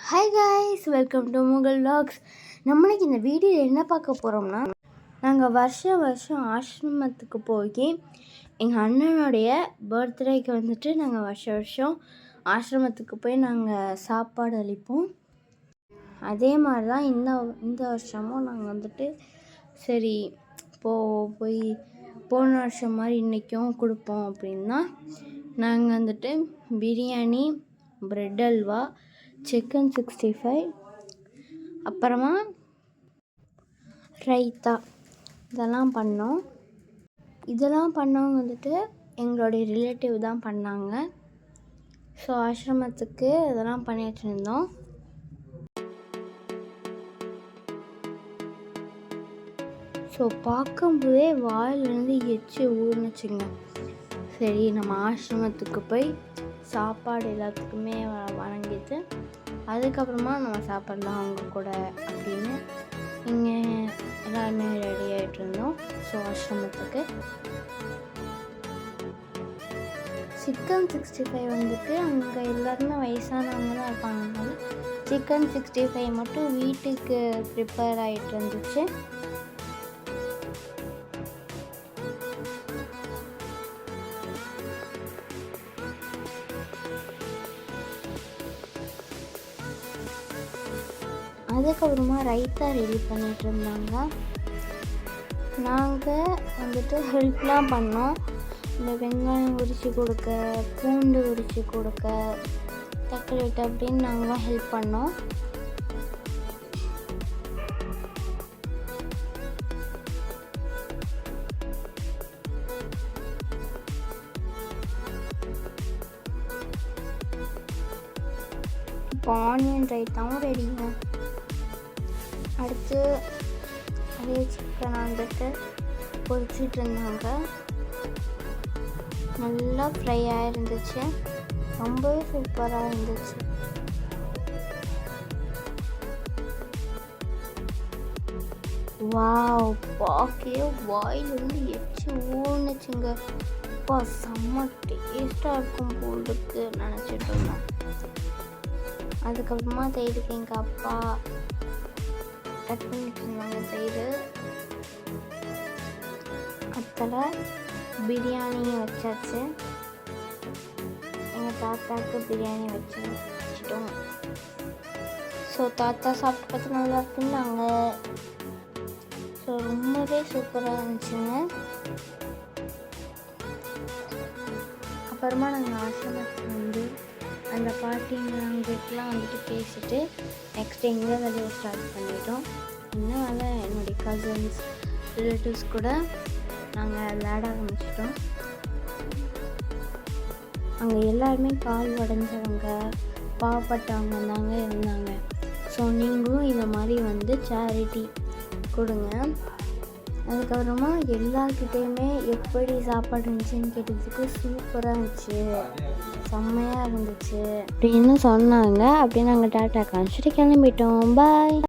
Hi guys, welcome to Mughal vlogs. நம்மளுக்கு இந்த வீடியோவில் என்ன பார்க்க போகிறோம்னா, நாங்கள் வருஷம் ஆசிரமத்துக்கு போய் எங்கள் அண்ணனுடைய பர்த்டேக்கு வந்துட்டு நாங்கள் வருஷம் ஆசிரமத்துக்கு போய் நாங்கள் சாப்பாடு அளிப்போம். அதே மாதிரி தான் இந்த வருஷமும் நாங்கள் வந்துட்டு சரி போய் போன வருஷம் மாதிரி இன்றைக்கும் கொடுப்போம் அப்படின்னா நாங்கள் வந்துட்டு பிரியாணி, பிரெட் அல்வா, சிக்கன் 65, அப்புறமா ரைத்தா இதெல்லாம் பண்ணோம். இதெல்லாம் பண்ணவங்க வந்துட்டு எங்களுடைய ரிலேட்டிவ் தான் பண்ணாங்க. ஸோ ஆசிரமத்துக்கு இதெல்லாம் பண்ணிகிட்டு இருந்தோம். ஸோ பார்க்கும்போதே வாயிலேருந்து எச்சி ஊறுனுச்சுங்க. சரி, நம்ம ஆசிரமத்துக்கு போய் சாப்பாடு எல்லாத்துக்குமே வழங்கிட்டு அதுக்கப்புறமா நம்ம சாப்பிட்லாம் அவங்க கூட அப்படின்னு இங்கே எல்லாருமே ரெடி ஆகிட்டு இருந்தோம். ஸோ ஆசிரமத்துக்கு சிக்கன் 65 வந்துட்டு அங்கே எல்லாருமே வயசானவங்க தான் இருப்பாங்க. சிக்கன் 65 மட்டும் வீட்டுக்கு ப்ரிப்பேர் ஆகிட்டு இருந்துச்சு. அதுக்கப்புறமா ரைத்தா ரெடி பண்ணிகிட்டு இருந்தாங்க. நாங்கள் வந்துட்டு ஹெல்ப்லாம் பண்ணோம். இந்த வெங்காயம் உரித்து கொடுக்க, பூண்டு உரித்து கொடுக்க, தக்காளி அப்படின்னு நாங்கள் ஹெல்ப் பண்ணோம். இப்போ ஆனியன் ரைத்தாவும் ரெடிங்க. அடுத்து அதே சிக்கன் வந்துட்டு பொரிச்சிட்டு இருந்தாங்க. நல்லா ஃப்ரை ஆகிருந்துச்சு, ரொம்பவே சூப்பராக இருந்துச்சு. வாவ், பார்க்கவே வாயிலிருந்து எச்சி ஊனுச்சுங்க. அப்பா செம்ம டேஸ்ட்டாக இருக்கும் போலுக்கு நினச்சிட்டு இருந்தோம். அதுக்கப்புறமா தயிருக்கு எங்கள் அப்பா கட் பண்ணிட்டு இருந்தாங்க. தயிர் அத்தனை பிரியாணியும் வச்சாச்சு. எங்கள் தாத்தாவுக்கு பிரியாணி வச்சிட்டோம். ஸோ தாத்தா சாப்பிட்டு பார்த்து நல்லா இருக்குன்னாங்க. ஸோ ரொம்பவே சூப்பராக இருந்துச்சுங்க. அப்புறமா நாங்கள் ஆசிரமத்துக்கு வந்து அந்த பாட்டிங்கெலாம் வந்துட்டு பேசிட்டு நெக்ஸ்ட் எங்கள் வேலையை ஸ்டார்ட் பண்ணிட்டோம். இன்னும் என்னுடைய கசின்ஸ் ரிலேட்டிவ்ஸ் கூட நாங்கள் விளையாட ஆரம்பிச்சிட்டோம். அங்கே எல்லாருமே கால் உடஞ்சவங்க, பாவப்பட்டவங்க தாங்க இருந்தாங்க. ஸோ நீங்களும் இந்த மாதிரி வந்து சேரிட்டி கொடுங்க. அதுக்கப்புறமா எல்லாருக்கிட்டேயுமே எப்படி சாப்பாடு இருந்துச்சுன்னு கேட்டதுக்கு சூப்பராக இருந்துச்சு, செம்மையாக இருந்துச்சு அப்படின்னு சொன்னாங்க. அப்படின்னு நாங்கள் டாட்டா காமிச்சிட்டு கிளம்பிட்டோம். பாய்.